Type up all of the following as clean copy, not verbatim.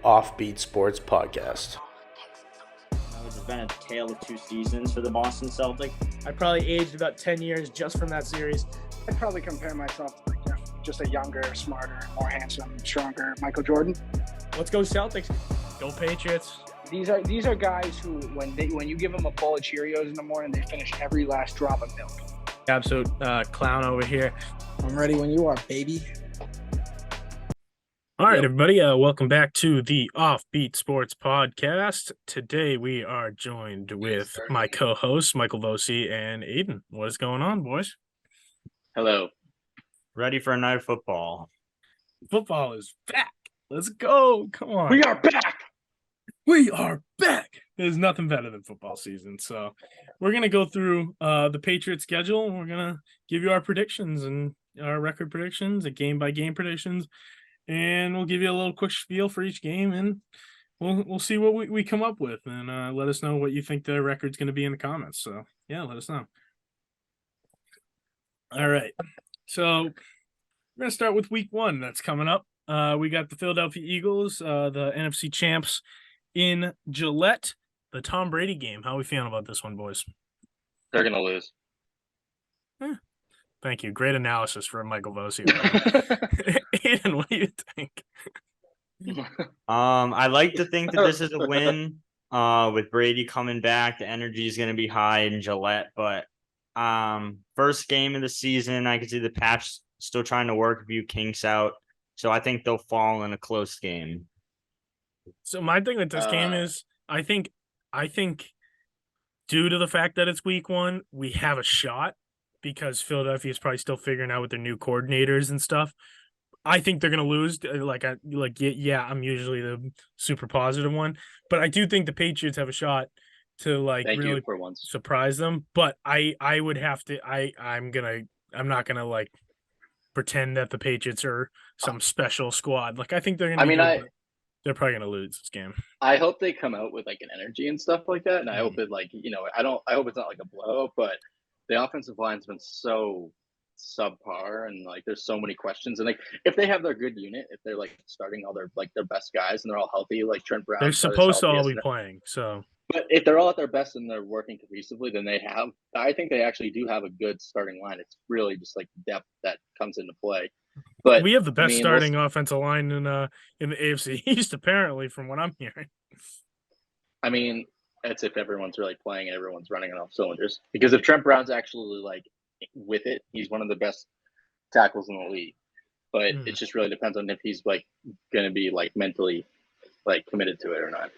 OffBeat Sports Podcast. It's been a tale of two seasons for the Boston Celtics. I probably aged about 10 years just from that series. I'd probably compare myself to just a younger, smarter, more handsome, stronger Michael Jordan. Let's go Celtics. Go Patriots. These are guys who, when you give them a bowl of Cheerios in the morning, they finish every last drop of milk. Absolute clown over here. I'm ready when you are, baby. All right, everybody. Welcome back to the OffBeat Sports Podcast. Today we are joined with my co-hosts, Michael Vosi and Aiden. What is going on, boys? Hello. Ready for a night of football. Football is back. Let's go. Come on. We are back. We are back. There's nothing better than football season. So we're going to go through the Patriots schedule. We're going to give you our predictions and our record predictions, game-by-game predictions. And we'll give you a little quick spiel for each game, and we'll see what we come up with, and let us know what you think the record's going to be in the comments. So, yeah, let us know. All right. So we're going to start with week 1 that's coming up. We got the Philadelphia Eagles, the NFC champs in Gillette, the Tom Brady game. How are we feeling about this one, boys? They're going to lose. Thank you. Great analysis from Michael Vosi. Aiden, what do you think? I like to think that this is a win. With Brady coming back, the energy is going to be high in Gillette. But first game of the season, I can see the Pats still trying to work a few kinks out. So I think they'll fall in a close game. So my thing with this game is, I think due to the fact that it's week 1, we have a shot. Because Philadelphia is probably still figuring out with their new coordinators and stuff. I think they're going to lose. I'm usually the super positive one. But I do think the Patriots have a shot to really surprise them. But I would have to I'm not gonna pretend that the Patriots are some special squad. I think they're gonna they're probably gonna lose this game. I hope they come out with an energy and stuff like that. And I hope it I hope it's not a blowout, but the offensive line's been so subpar, and there's so many questions. And if they have their good unit, if they're starting all their best guys and they're all healthy, like Trent Brown, they're supposed to all be playing. So, but if they're all at their best and they're working cohesively, then I think they actually do have a good starting line. It's really just depth that comes into play. But we have the best starting offensive line in the AFC East, apparently, from what I'm hearing. I mean, that's if everyone's really playing and everyone's running on all cylinders. Because if Trent Brown's actually with it, he's one of the best tackles in the league. But it just really depends on if he's going to be mentally committed to it or not.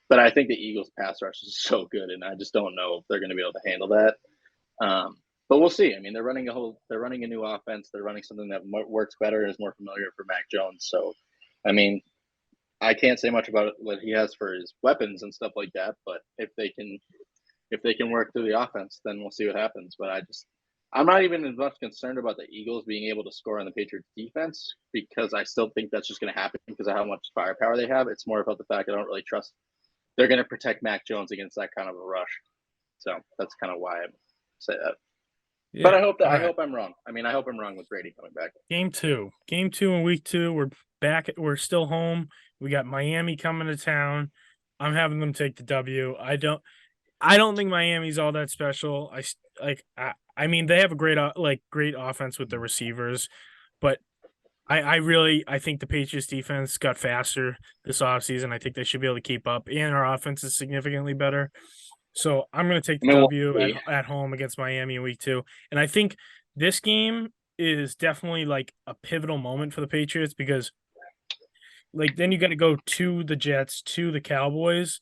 But I think the Eagles pass rush is so good, and I just don't know if they're going to be able to handle that. But we'll see. I mean, they're running a new offense. They're running something that works better and is more familiar for Mac Jones. So, I mean, I can't say much about what he has for his weapons and stuff like that, but if they can work through the offense, then we'll see what happens. But I'm not even as much concerned about the Eagles being able to score on the Patriots defense, because I still think that's just going to happen because of how much firepower they have. It's more about the fact I don't really trust they're going to protect Mac Jones against that kind of a rush. So that's kind of why I say that. Yeah, but I hope I'm wrong. I mean, I hope I'm wrong with Brady coming back. Game 2 in week 2. We're back. We're still home. We got Miami coming to town. I'm having them take the W. I don't think Miami's all that special. I mean, they have a great offense with the receivers, but I think the Patriots defense got faster this offseason. I think they should be able to keep up, and our offense is significantly better. So I'm going to take the W at home against Miami in week 2. And I think this game is definitely a pivotal moment for the Patriots, because then you got to go to the Jets, to the Cowboys.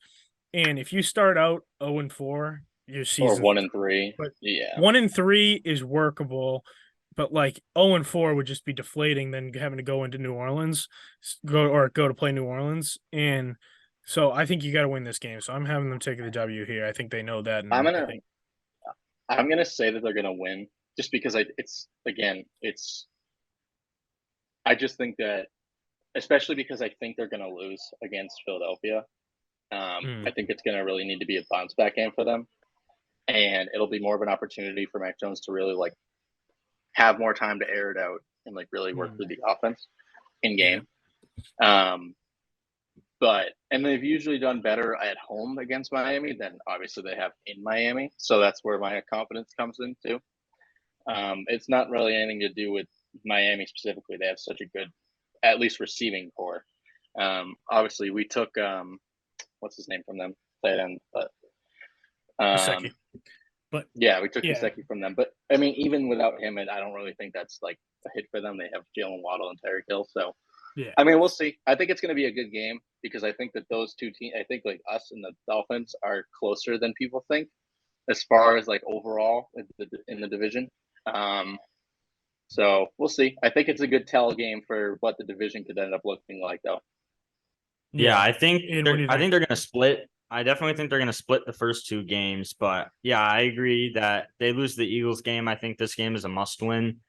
And if you start out 0-4, your season, or 1-3, but yeah, 1-3 is workable, but 0-4 would just be deflating. Then having to go into New Orleans, go to play New Orleans, and so I think you got to win this game. So I'm having them taking the W here. I think they know that. And I'm gonna say that they're gonna win, just because I just think that, especially because I think they're gonna lose against Philadelphia. I think it's gonna really need to be a bounce back game for them, and it'll be more of an opportunity for Mac Jones to really have more time to air it out and really work through the offense in game. and they've usually done better at home against Miami than obviously they have in Miami. So that's where my confidence comes in too. It's not really anything to do with Miami specifically. They have such a good, at least receiving core. Obviously we took what's his name from them, tight end, but Gesicki. But yeah, we took yeah. Gesicki from them. But I mean, even without him, I don't really think that's like a hit for them. They have Jalen Waddle and Tyreek Hill, so Yeah. I mean, we'll see. I think it's going to be a good game because I think that those two teams, I think like us and the Dolphins are closer than people think as far as like overall in the division. So we'll see. I think it's a good tell game for what the division could end up looking like, though. Yeah, I think And what do you I think think? they're gonna split. I definitely think they're gonna split the first two games, but yeah, I agree that they lose the Eagles game. I think this game is a must win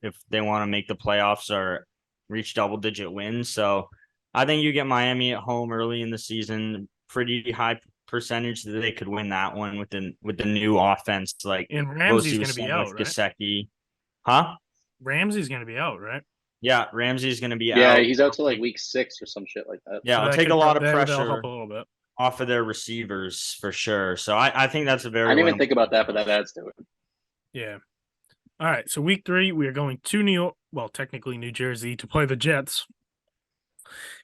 if they want to make the playoffs or reach double digit wins. So I think you get Miami at home early in the season, pretty high percentage that they could win that one with the new offense, like And Bosi Ramsey's was going to be saying out, with right? Gesicki. Huh? Ramsey's going to be out, right? Yeah, Ramsey's gonna be Yeah, out. he's out till like week 6 or some shit like that. Yeah, So it'll that take could a lot of that'll pressure help a little bit. off of their receivers for sure. So I think that's a very I didn't even winnable think about that, but game. that adds to it. Yeah. All right. So week 3, we are going to New York. Well, technically New Jersey to play the Jets.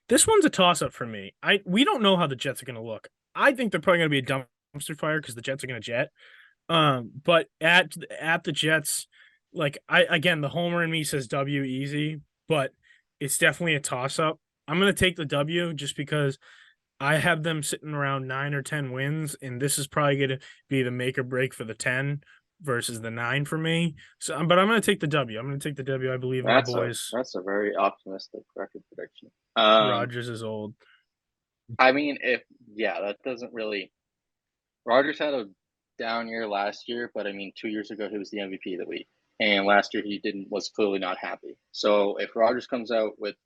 This one's a toss up for me. We don't know how the Jets are going to look. I think they're probably going to be a dumpster fire because the Jets are going to jet. But at the Jets, like the homer in me says W easy, but it's definitely a toss up. I'm going to take the W just because I have them sitting around 9 or 10 wins, and this is probably going to be the make or break for the 10 versus the 9 for me. So, but I'm going to take the W. I'm going to take the W. I believe in my boys. That's a very optimistic record prediction. Rodgers is old. I mean, that doesn't really. Rodgers had a down year last year, but I mean, 2 years ago he was the MVP of the league, and last year he was clearly not happy. So if Rodgers comes out with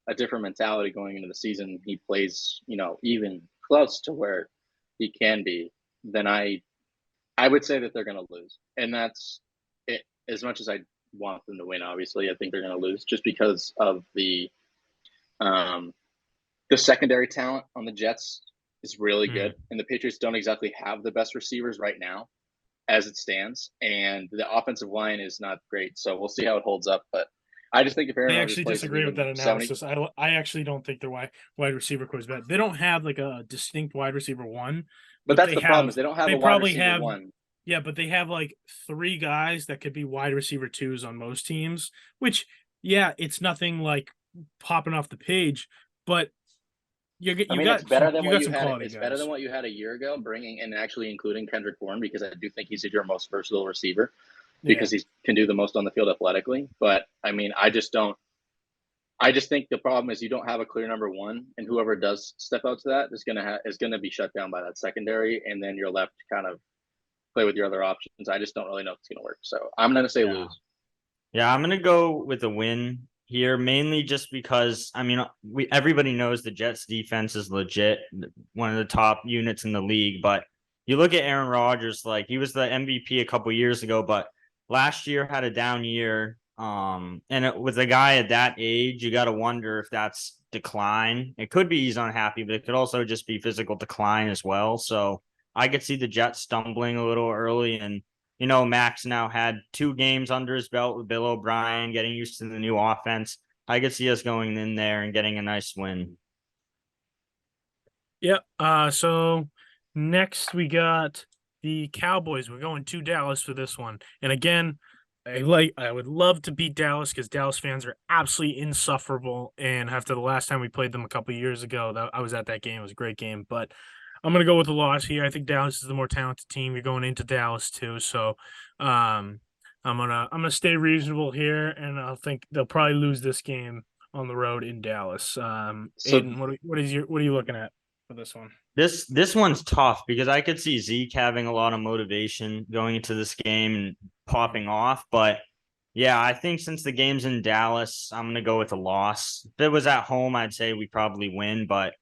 a different mentality going into the season, he plays, even close to where he can be, then I would say that they're going to lose, and that's it. As much as I want them to win, obviously, I think they're going to lose just because of the secondary talent on the Jets is really good, and the Patriots don't exactly have the best receivers right now, as it stands, and the offensive line is not great. So we'll see how it holds up, but I just think if Aaron I Rodgers actually plays disagree with that analysis. 70, I actually don't think their wide receiver core is bad. They don't have like a distinct wide receiver one, but that's the problem is they don't have a wide receiver one. Yeah, but they have like 3 guys that could be wide receiver 2s on most teams, which, yeah, it's nothing like popping off the page, but it's better than what you had. It's guys. better than what you had a year ago, bringing and actually including Kendrick Bourne, because I do think he's your most versatile receiver because he can do the most on the field athletically. But I mean, I just think the problem is you don't have a clear number one, and whoever does step out to that is gonna be shut down by that secondary, and then you're left to kind of play with your other options. I just don't really know if it's gonna work. So I'm gonna say lose. Yeah, I'm gonna go with a win here, mainly just because everybody knows the Jets defense is legit, one of the top units in the league. But you look at Aaron Rodgers, like he was the MVP a couple years ago, but last year had a down year. With a guy at that age, you got to wonder if that's decline. It could be he's unhappy, but it could also just be physical decline as well. So I could see the Jets stumbling a little early, and Max now had 2 games under his belt with Bill O'Brien, getting used to the new offense. I could see us going in there and getting a nice win. Yep. So next we got the Cowboys. We're going to Dallas for this one. And again, I would love to beat Dallas because Dallas fans are absolutely insufferable. And after the last time we played them a couple of years ago, I was at that game. It was a great game. But I'm going to go with the loss here. I think Dallas is the more talented team. You're going into Dallas too. So I'm gonna stay reasonable here, and I think they'll probably lose this game on the road in Dallas. Aiden, what are you looking at for this one? This one's tough because I could see Zeke having a lot of motivation going into this game and popping off. But yeah, I think since the game's in Dallas, I'm gonna go with a loss. If it was at home, I'd say we probably win, but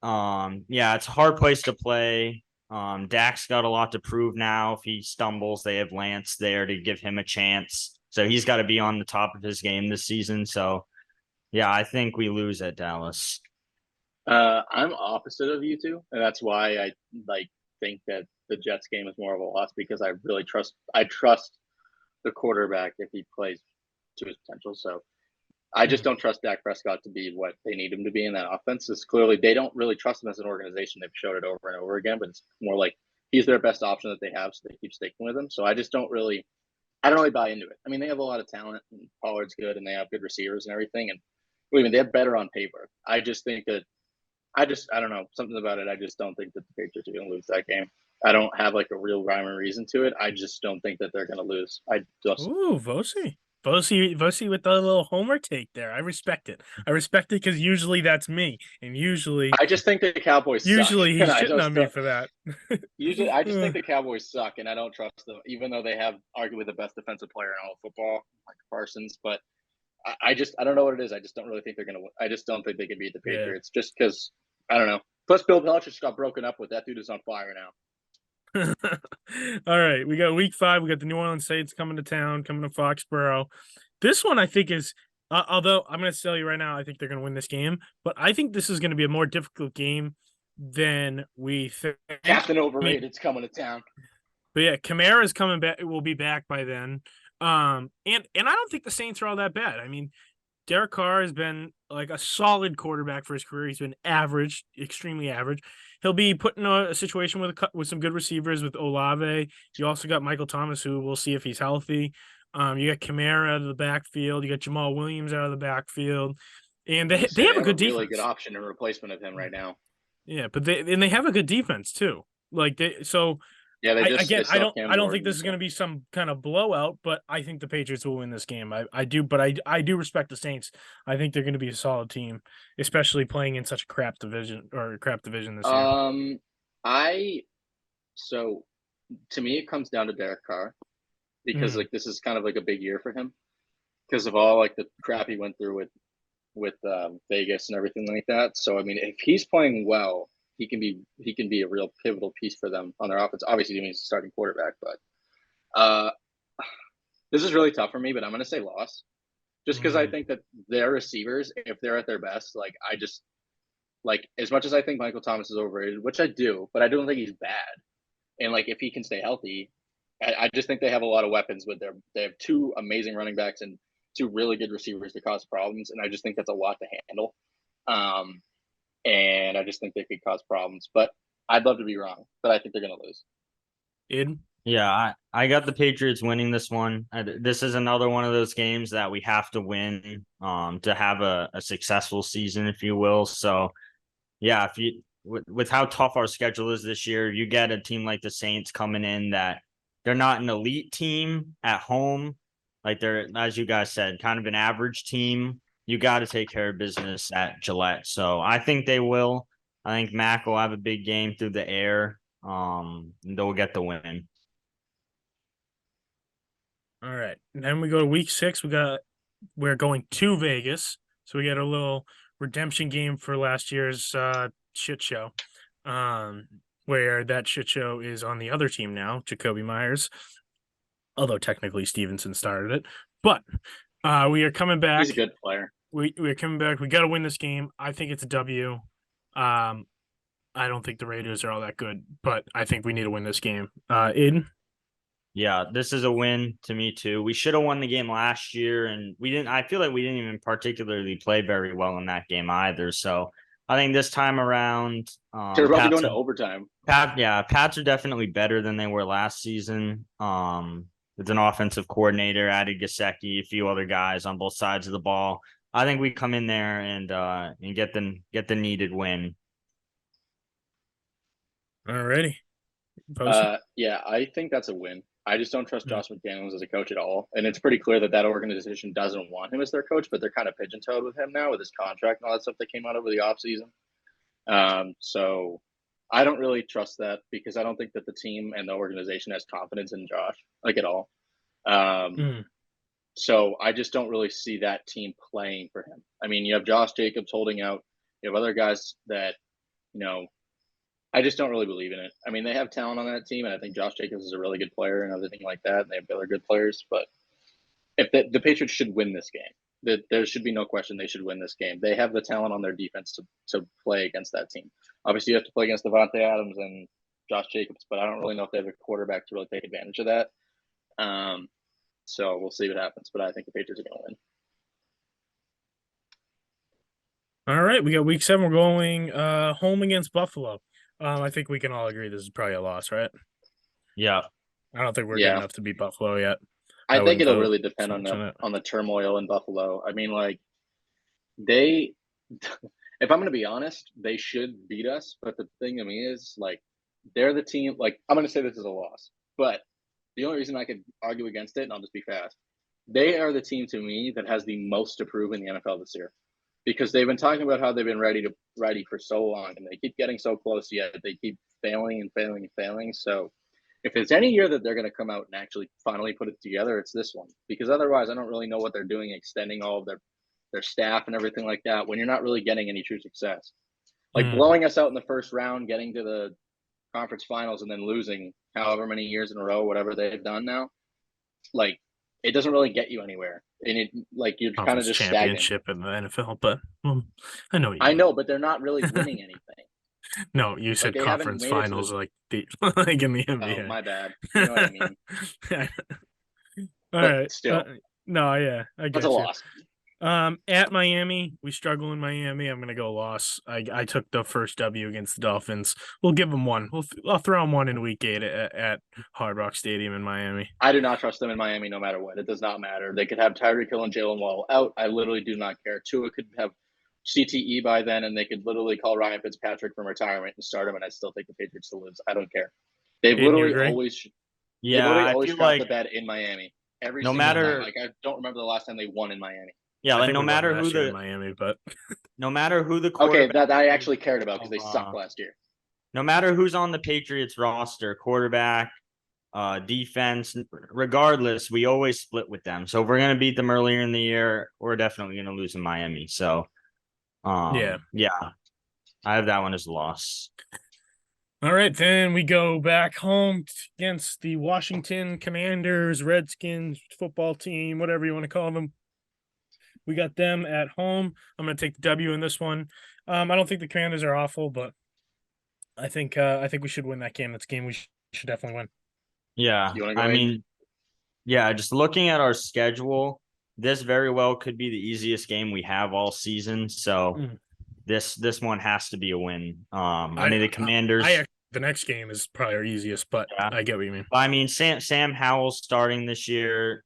yeah, it's a hard place to play. Dak's got a lot to prove now. If he stumbles, they have Lance there to give him a chance. So he's got to be on the top of his game this season. So yeah, I think we lose at Dallas. I'm opposite of you two, and that's why I think that the Jets game is more of a loss because I really trust the quarterback if he plays to his potential. So I just don't trust Dak Prescott to be what they need him to be in that offense. It's clearly they don't really trust him as an organization. They've showed it over and over again, but it's more like he's their best option that they have, so they keep sticking with him. So I don't really buy into it. I mean, they have a lot of talent, and Pollard's good, and they have good receivers and everything, and they're better on paper. I just think that I don't know, something about it. I just don't think that the Patriots are going to lose that game. I don't have like a real rhyme or reason to it. I just don't think that they're going to lose. Ooh, Vosi with the little homer take there. I respect it. I respect it because usually that's me, and usually I just think the Cowboys suck. usually he's and I shitting just on me don't- for that. Usually, I just think the Cowboys suck, and I don't trust them, even though they have arguably the best defensive player in all of football, like Parsons. But I don't know what it is. I just don't really think they're going to. I just don't think they can beat the Yeah. Patriots, just because I don't know. Plus, Bill Belichick just got broken up with. That dude is on fire now. All right, we got week 5. We got the New Orleans Saints coming to town, coming to Foxborough. This one I think is, although I'm going to tell you right now, I think they're going to win this game, but I think this is going to be a more difficult game than we think. Captain Overrated's coming to town. But yeah, Kamara's coming back. Will be back by then. And I don't think the Saints are all that bad. I mean, Derek Carr has been like a solid quarterback for his career. He's been average, extremely average. He'll be put in a situation with some good receivers with Olave. You also got Michael Thomas, who we'll see if he's healthy. You got Kamara out of the backfield. You got Jamal Williams out of the backfield, and they have a good defense. Really good option and replacement of him right now. Yeah, but they have a good defense too. Yeah, I don't think this is going to be some kind of blowout, but I think the Patriots will win this game. I do, but I do respect the Saints. I think they're going to be a solid team, especially playing in such a crap division this year. So to me, it comes down to Derek Carr because like this is kind of like a big year for him because of all like the crap he went through with Vegas and everything like that. So I mean, if he's playing well, he can be a real pivotal piece for them on their offense. Obviously, he means starting quarterback, but this is really tough for me. But I'm going to say loss, just because I think that their receivers, if they're at their best, like I just like as much as I think Michael Thomas is overrated, which I do, but I don't think he's bad. And like if he can stay healthy, I just think they have a lot of weapons with they have 2 amazing running backs and 2 really good receivers to cause problems, and I just think that's a lot to handle. And I just think they could cause problems. But I'd love to be wrong, but I think they're going to lose. Aiden? Yeah, I got the Patriots winning this one. This is another one of those games that we have to win to have a successful season, if you will. So, yeah, if you with how tough our schedule is this year, you get a team like the Saints coming in that they're not an elite team at home. Like they're, as you guys said, kind of an average team. You got to take care of business at Gillette. So I think they will. I think Mac will have a big game through the air. And they'll get the win. All right. And then we go to week 6. We're going to Vegas. So we got a little redemption game for last year's shit show. Where that shit show is on the other team now, Jacoby Myers. Although technically Stevenson started it. But we are coming back. He's a good player. We're coming back. We got to win this game. I think it's a W. I don't think the Raiders are all that good, but I think we need to win this game. Aiden? Yeah, this is a win to me too. We should have won the game last year, and we didn't. I feel like we didn't even particularly play very well in that game either. So I think this time around, they're probably going to overtime. Pats are definitely better than they were last season. With an offensive coordinator, added Gesicki, a few other guys on both sides of the ball. I think we come in there and get the needed win. Alrighty. Yeah, I think that's a win. I just don't trust Josh McDaniels as a coach at all. And it's pretty clear that organization doesn't want him as their coach, but they're kind of pigeon-toed with him now with his contract and all that stuff that came out over the offseason. So I don't really trust that because I don't think that the team and the organization has confidence in Josh, like at all. So I just don't really see that team playing for him. I mean, you have Josh Jacobs holding out. You have other guys that, I just don't really believe in it. I mean, they have talent on that team, and I think Josh Jacobs is a really good player and everything like that. And they have other good players, but if the Patriots should win this game, that there should be no question they should win this game. They have the talent on their defense to play against that team. Obviously, you have to play against Devontae Adams and Josh Jacobs, but I don't really know if they have a quarterback to really take advantage of that. So we'll see what happens, but I think the Patriots are going to win. All right, we got week 7. We're going home against Buffalo. I think we can all agree this is probably a loss, right? Yeah. I don't think we're good enough to beat Buffalo yet. I think it'll vote really depend on the turmoil in Buffalo. I mean, like if I'm going to be honest, they should beat us. But the thing to me is, like, they're the team. Like, I'm going to say this is a loss, but the only reason I could argue against it, and I'll just be fast, they are the team to me that has the most to prove in the NFL this year, because they've been talking about how they've been ready for so long, and they keep getting so close, yet they keep failing and failing and failing. So if it's any year that they're going to come out and actually finally put it together, it's this one, because otherwise I don't really know what they're doing, extending all of their staff and everything like that, when you're not really getting any true success. Like blowing us out in the first round, getting to the conference finals, and then losing however many years in a row, whatever they've done now, like, it doesn't really get you anywhere. And it, like, you're kind of just championship stagnant in the NFL, but I know. I know, but they're not really winning anything. No, you said Like, conference finals, like like in the NBA. Oh, my bad. You know what I mean? All but right. still, no, yeah, I that's get a you. loss. At Miami, we struggle in Miami. I'm gonna go loss. I took the first W against the Dolphins. We'll give them one. I'll throw them one in week 8 at Hard Rock Stadium in Miami. I do not trust them in Miami no matter what. It does not matter. They could have Tyreek Hill and Jalen Waddle out. I literally do not care. Tua could have CTE by then, and they could literally call Ryan Fitzpatrick from retirement and start him, and I still think the Patriots to lose. I don't care. They've literally always dropped the bed in Miami. Every single time. Like, I don't remember the last time they won in Miami. Yeah, like no matter who the Miami, but no matter who the okay, that I actually cared about because they sucked last year. No matter who's on the Patriots roster, quarterback, defense, regardless, we always split with them. So if we're gonna beat them earlier in the year, we're definitely gonna lose in Miami. So yeah, I have that one as a loss. All right, then we go back home against the Washington Commanders, Redskins football team, whatever you want to call them. We got them at home. I'm going to take the W in this one. I don't think the Commanders are awful, but I think we should win that game. That's a game we should definitely win. Yeah, just looking at our schedule, this very well could be the easiest game we have all season. So this one has to be a win. I mean, the Commanders. The next game is probably our easiest, but I get what you mean. I mean, Sam Howell's starting this year.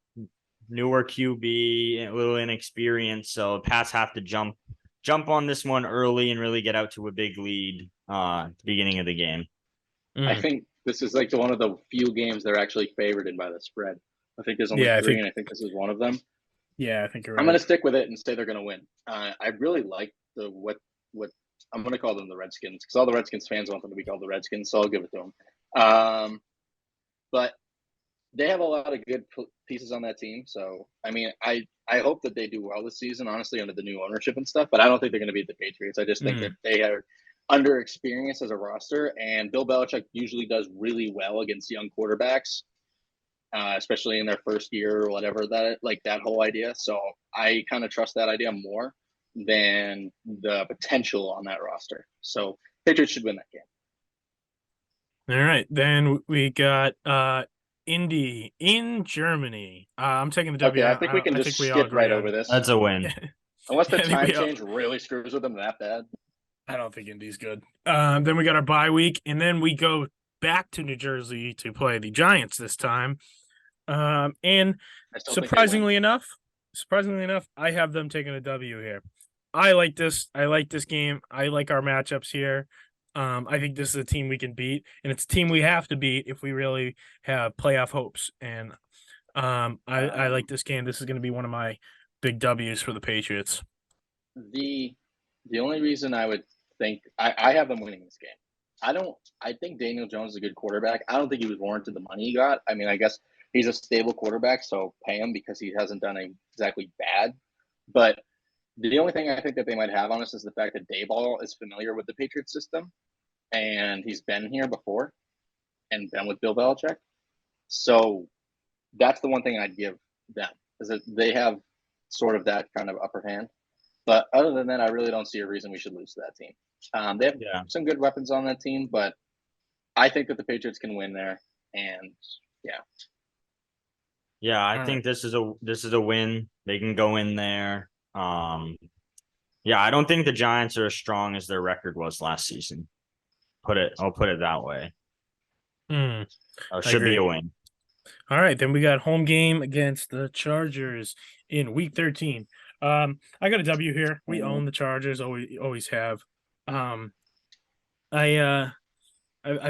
Newer QB, a little inexperienced, so Pats have to jump on this one early and really get out to a big lead at the beginning of the game. I think this is like one of the few games they're actually favored in by the spread. I think there's only 3, and I think this is one of them. Yeah, I think you're right. I'm going to stick with it and say they're going to win. I really like what I'm going to call them the Redskins, because all the Redskins fans want them to be called the Redskins, so I'll give it to them. But they have a lot of good pieces on that team. So, I mean, I hope that they do well this season, honestly, under the new ownership and stuff. But I don't think they're going to beat the Patriots. I just think that they are underexperienced as a roster. And Bill Belichick usually does really well against young quarterbacks, especially in their first year or whatever, that whole idea. So I kind of trust that idea more than the potential on that roster. So Patriots should win that game. All right. Then we got Indy in Germany. I'm taking the W. Okay, I think we can just skip right over this. That's a win. Unless the time change really screws with them that bad. I don't think Indy's good. Then we got our bye week, and then we go back to New Jersey to play the Giants this time. And surprisingly enough, I have them taking a W here. I like this game. I like our matchups here. I think this is a team we can beat, and it's a team we have to beat if we really have playoff hopes. And I like this game. This is going to be one of my big W's for the Patriots. The only reason I would think I have them winning this game. I think Daniel Jones is a good quarterback. I don't think he was warranted the money he got. I mean, I guess he's a stable quarterback, so pay him because he hasn't done exactly bad. But the only thing I think that they might have on us is the fact that Dayball is familiar with the Patriots system, and he's been here before and been with Bill Belichick. So that's the one thing I'd give them, is that they have sort of that kind of upper hand. But other than that, I really don't see a reason we should lose to that team. They have some good weapons on that team, but I think that the Patriots can win there. And yeah. Yeah, I think this is a win. They can go in there. Yeah, I don't think the Giants are as strong as their record was last season. I'll put it that way. Should be a win. All right, then we got home game against the Chargers in Week 13. I got a W here. We own the Chargers. Always have. I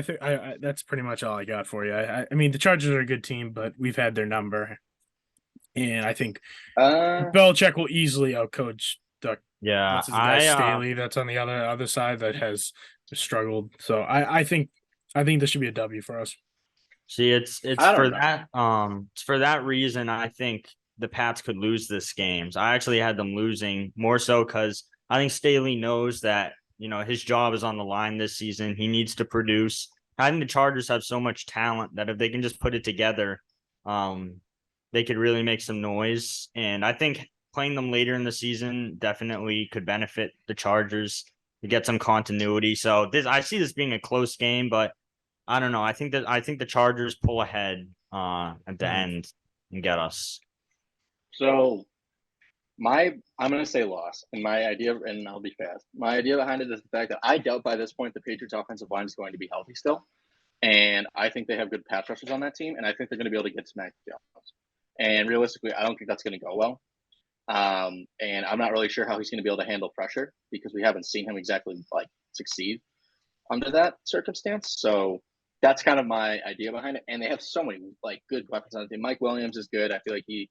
think that's pretty much all I got for you. I mean, the Chargers are a good team, but we've had their number, and I think Belichick will easily outcoach the what's his guy Staley. That's on the other side that has struggled. So I think this should be a W for us. See, it's for that reason I think the Pats could lose this game. So I actually had them losing more so because I think Staley knows that, you know, his job is on the line this season. He needs to produce. I think the Chargers have so much talent that if they can just put it together, they could really make some noise. And I think playing them later in the season definitely could benefit the Chargers to get some continuity. So I see this being a close game, but I don't know. I think the Chargers pull ahead at the end and get us. So I'm going to say loss. And my idea, and I'll be fast, my idea behind it is the fact that I doubt by this point the Patriots offensive line is going to be healthy still. And I think they have good pass rushers on that team. And I think they're going to be able to get to Mac Jones. And realistically, I don't think that's going to go well. And I'm not really sure how he's going to be able to handle pressure because we haven't seen him exactly succeed under that circumstance. So that's kind of my idea behind it. And they have so many good weapons on the team. Mike Williams is good. I feel like he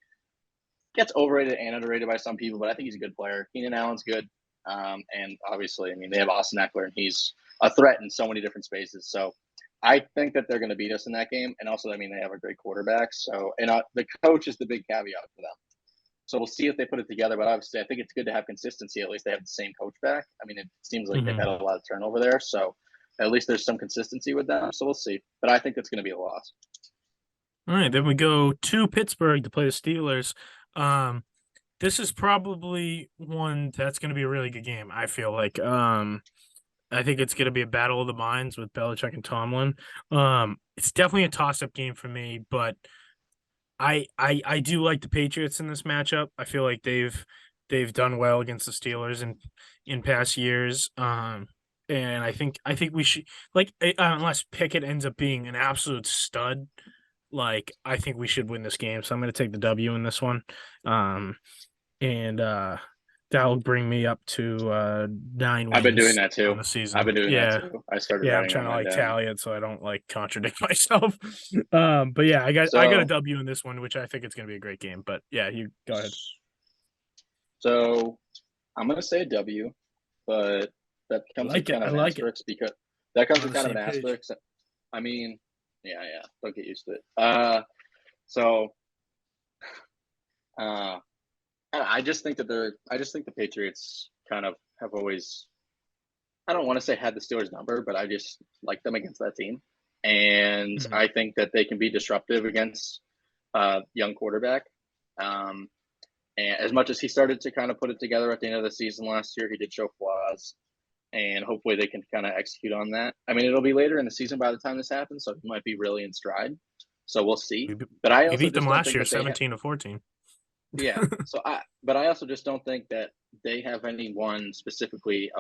gets overrated and underrated by some people, but I think he's a good player. Keenan Allen's good. And obviously, I mean, they have Austin Eckler, and he's a threat in so many different spaces. So I think that they're going to beat us in that game. And also, I mean, they have a great quarterback. So, and the coach is the big caveat for them. So we'll see if they put it together. But obviously, I think it's good to have consistency. At least they have the same coach back. I mean, it seems like they've had a lot of turnover there. So at least there's some consistency with them. So we'll see. But I think it's going to be a loss. All right, then we go to Pittsburgh to play the Steelers. This is probably one that's going to be a really good game. I feel like. I think it's going to be a battle of the minds with Belichick and Tomlin. It's definitely a toss-up game for me, but I do like the Patriots in this matchup. I feel like they've done well against the Steelers in past years. And I think we should unless Pickett ends up being an absolute stud, I think we should win this game. So I'm going to take the W in this one. That'll bring me up to 9 wins. I've been doing that too. On the season. I've been doing that too. I started. Yeah, I'm trying to tally it so I don't contradict myself. But yeah, I got a W in this one, which I think it's going to be a great game. But yeah, you go ahead. So I'm going to say a W, but that comes with kind of an asterisk because that comes with kind of an asterisk. I mean, yeah, don't get used to it. I just think the Patriots kind of have always, I don't want to say had the Steelers number, but I just like them against that team. And I think that they can be disruptive against young quarterback. And as much as he started to kind of put it together at the end of the season last year, he did show flaws. And hopefully they can kind of execute on that. I mean, it'll be later in the season by the time this happens, so he might be really in stride. So we'll see. But I also beat them last year, 17-14. Yeah. But I also just don't think that they have anyone specifically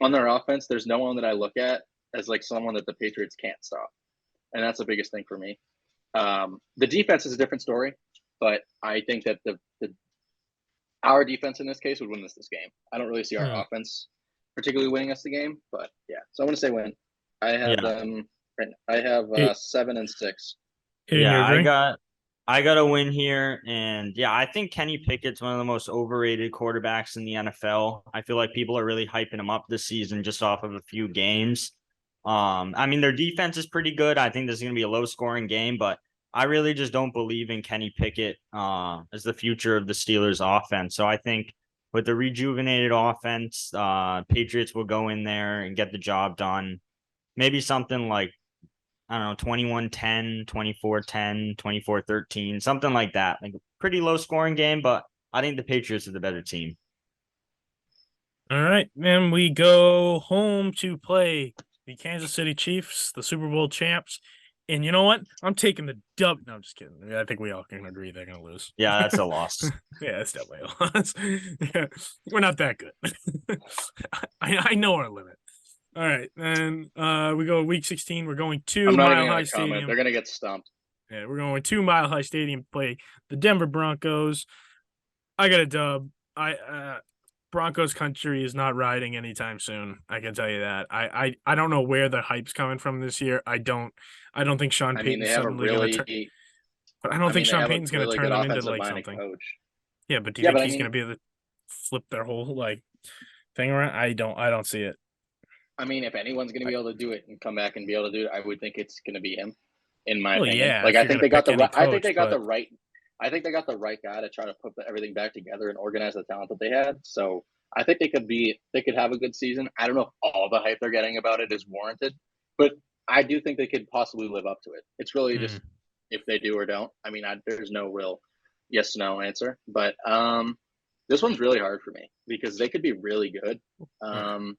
on their offense. There's no one that I look at as someone that the Patriots can't stop, and that's the biggest thing for me. The defense is a different story, but I think that our defense in this case would win this game. I don't really see our offense particularly winning us the game, but yeah. So I'm going to say win. I have 7 and 6. Yeah, I got a win here, and yeah, I think Kenny Pickett's one of the most overrated quarterbacks in the NFL. I feel like people are really hyping him up this season just off of a few games. I mean, their defense is pretty good. I think this is going to be a low-scoring game, but I really just don't believe in Kenny Pickett as the future of the Steelers offense. So I think with the rejuvenated offense, Patriots will go in there and get the job done. Maybe something like, I don't know, 21-10, 24-10, 24-13, something like that. A pretty low scoring game, but I think the Patriots are the better team. All right, then we go home to play the Kansas City Chiefs, the Super Bowl champs. And you know what? I'm taking the dub. No, I'm just kidding. I think we all can agree they're going to lose. Yeah, that's a loss. Yeah, that's definitely a loss. Yeah, we're not that good. I know our limit. All right, then we go week 16. We're going to I'm not even Mile High going to comment. Stadium. They're going to get stumped. Yeah, we're going to Mile High Stadium to play the Denver Broncos. I got a dub. Broncos country is not riding anytime soon. I can tell you that. I don't know where the hype's coming from this year. I don't think Sean I mean, Payton's they have a suddenly going to turn. really, But I don't think they Sean have a Payton's going to really turn good them into offensive like minded something. coach. Yeah, but do you Yeah, think but I he's mean- going to be able to flip their whole like thing around? I don't see it. I mean, if anyone's going to be able to do it and come back and be able to do it, I would think it's going to be him. In my Well, opinion, yeah, like if I you're think gonna they got the pick any right. I think coach, they got the but- right. I think they got the right guy to try to put everything back together and organize the talent that they had. So I think they could have a good season. I don't know if all the hype they're getting about it is warranted, but I do think they could possibly live up to it. It's really just if they do or don't. I mean, there's no real yes no answer, but this one's really hard for me because they could be really good. I'm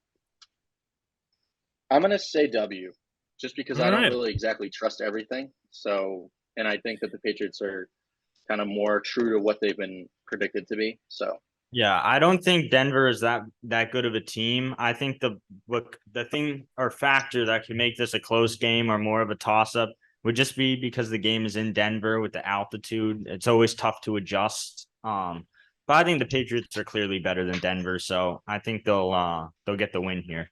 gonna say W, just because I All don't right. really exactly trust everything. So, and I think that the Patriots are kind of more true to what they've been predicted to be. So, Yeah, I don't think Denver is that good of a team. I think the thing or factor that could make this a close game or more of a toss up would just be because the game is in Denver with the altitude. It's always tough to adjust. But I think the Patriots are clearly better than Denver, so I think they'll get the win here.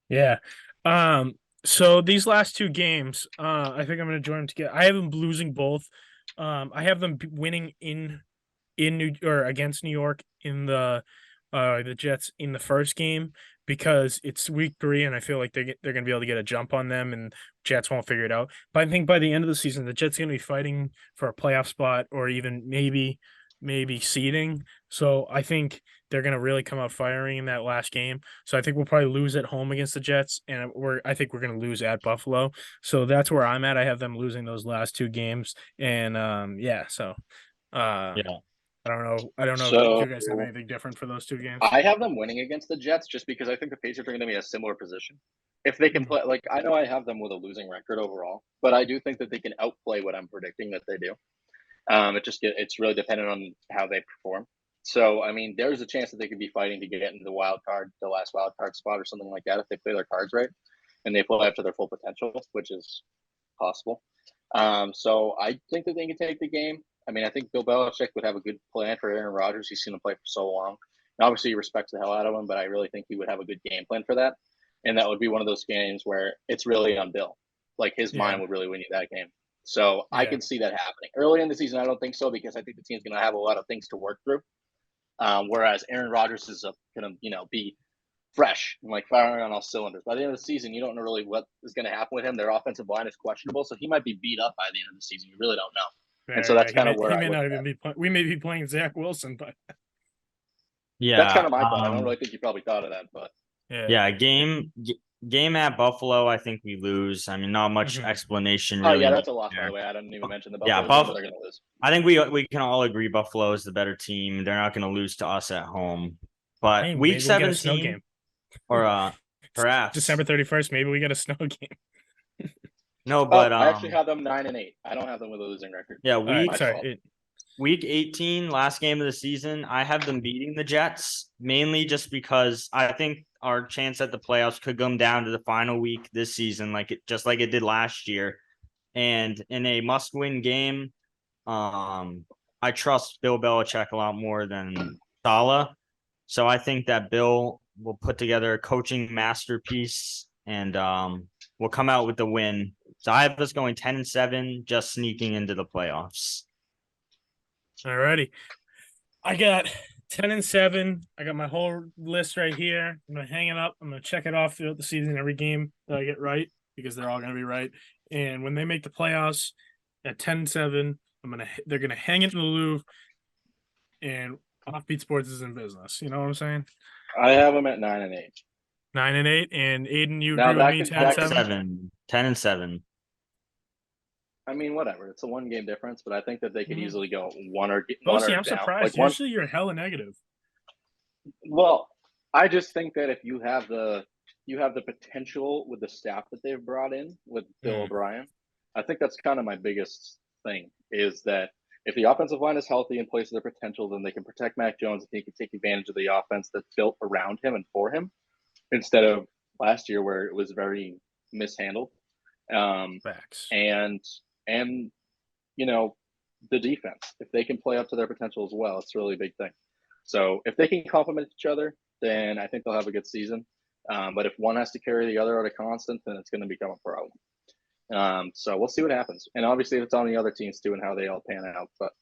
Yeah. So these last two games, I think I'm going to join them together. I have them losing both. I have them winning in against New York in the Jets in the first game because it's week 3 and I feel like they're going to be able to get a jump on them and Jets won't figure it out. But I think by the end of the season, the Jets are going to be fighting for a playoff spot or even maybe seeding. So I think they're going to really come out firing in that last game. So I think we'll probably lose at home against the Jets, and I think we're going to lose at Buffalo. So that's where I'm at. I have them losing those last two games, and So Yeah. I don't know. If So- you guys have anything different for those two games. I have them winning against the Jets just because I think the Patriots are going to be in a similar position. If they can play, like I know I have them with a losing record overall, but I do think that they can outplay what I'm predicting that they do. It's really dependent on how they perform. So, I mean, there's a chance that they could be fighting to get into the last wild card spot or something like that if they play their cards right and they play up to their full potential, which is possible. So I think that they can take the game. I mean, I think Bill Belichick would have a good plan for Aaron Rodgers. He's seen him play for so long. And obviously, he respects the hell out of him, but I really think he would have a good game plan for that. And that would be one of those games where it's really on Bill. Like his mind would really win you that game. So I can see that happening. Early in the season, I don't think so because I think the team's going to have a lot of things to work through. Whereas Aaron Rodgers is going to be fresh and like firing on all cylinders. By the end of the season, you don't know really what is going to happen with him. Their offensive line is questionable, so he might be beat up by the end of the season. You really don't know. And so that's kind of where he may not even be. We may be playing Zach Wilson, but Yeah. that's kind of my thought. I don't really think you probably thought of that, but yeah, game at Buffalo, I think we lose. I mean, not much explanation. Really. Oh yeah, that's a loss by the way. I didn't even mention the Buffalo. Yeah, They're going to lose. I think we can all agree Buffalo is the better team. They're not going to lose to us at home. But hey, week maybe we'll get a snow 17 game. or perhaps December 31st, maybe we get a snow game. No, but I actually have them 9-8. I don't have them with a losing record. Yeah, week 18, last game of the season, I have them beating the Jets, mainly just because I think our chance at the playoffs could come down to the final week this season, like it did last year. And in a must-win game, I trust Bill Belichick a lot more than Saleh. So I think that Bill will put together a coaching masterpiece and will come out with the win. So I have us going 10-7, just sneaking into the playoffs. Alrighty. I got 10-7. I got my whole list right here. I'm gonna hang it up. I'm gonna check it off throughout the season, every game that I get right, because they're all gonna be right. And when they make the playoffs at 10-7, they're gonna hang it in the Louvre, and Offbeat Sports is in business. You know what I'm saying? I have them at 9-8. 9-8, and Aiden, you Now agree with me? that could- 10-7. 10-7. I mean, whatever. It's a 1-game difference, but I think that they could easily go one or Bossy, down. I'm surprised. Like one. Usually you're hella negative. Well, I just think that if you have the potential with the staff that they've brought in with Bill O'Brien, I think that's kind of my biggest thing is that if the offensive line is healthy and plays to their potential, then they can protect Mac Jones and he can take advantage of the offense that's built around him and for him instead of last year where it was very mishandled. Facts. And the defense, if they can play up to their potential as well, it's a really big thing. So if they can complement each other, then I think they'll have a good season. But if one has to carry the other at a constant, then it's going to become a problem. So we'll see what happens. And obviously it's on the other teams too and how they all pan out. But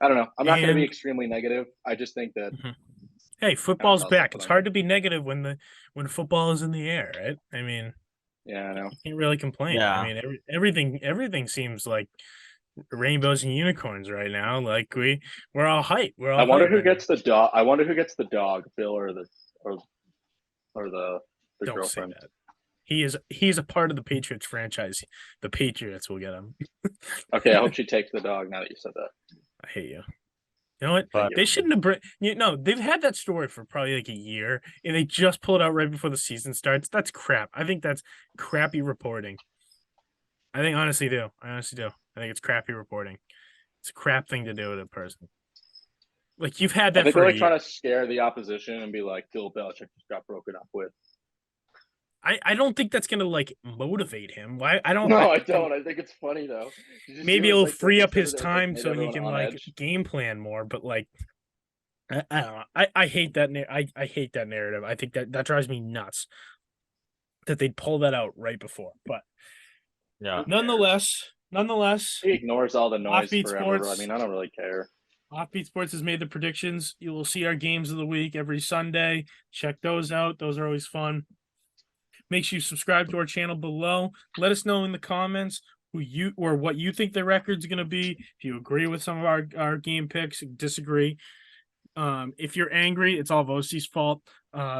I don't know. I'm not going to be extremely negative. I just think that hey, football's back. It's hard to be negative when football is in the air, right? I mean, yeah, I know. You can't really complain. Yeah. I mean, everything seems like rainbows and unicorns right now. Like we're all hyped. I wonder who gets the dog. I wonder who gets the dog, Bill or the Don't girlfriend. say that. He's a part of the Patriots franchise. The Patriots will get him. Okay, I hope she takes the dog now that you said that. I hate you. You know what? But- They shouldn't have. They've had that story for probably like a year, and they just pulled it out right before the season starts. That's crap. I think that's crappy reporting. I honestly do. I think it's crappy reporting. It's a crap thing to do with a person. Like you've had that I think for they're a like year. trying to scare the opposition and be like, Bill Belichick just got broken up with. I don't think that's gonna like motivate him. Why? I don't. No, I don't. I think it's funny though. Maybe it'll free up his consider time made so he everyone can on like edge. game plan more. But like, I don't know. I hate that. I hate that narrative. I think that drives me nuts. That they'd pull that out right before. But Yeah. nonetheless, He ignores all the noise Offbeat forever. Sports. I mean, I don't really care. Offbeat Sports has made the predictions. You will see our games of the week every Sunday. Check those out. Those are always fun. Make sure you subscribe to our channel below. Let us know in the comments what you think the record's going to be. If you agree with some of our game picks, disagree. If you're angry, it's all Vosi's fault.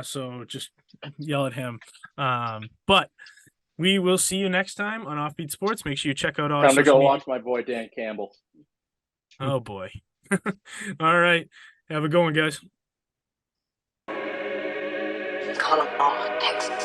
So just yell at him. But we will see you next time on Offbeat Sports. Make sure you check out all our Time to social go media. watch my boy Dan Campbell. Oh boy. All right. Have a good one, guys. Call them all Texans.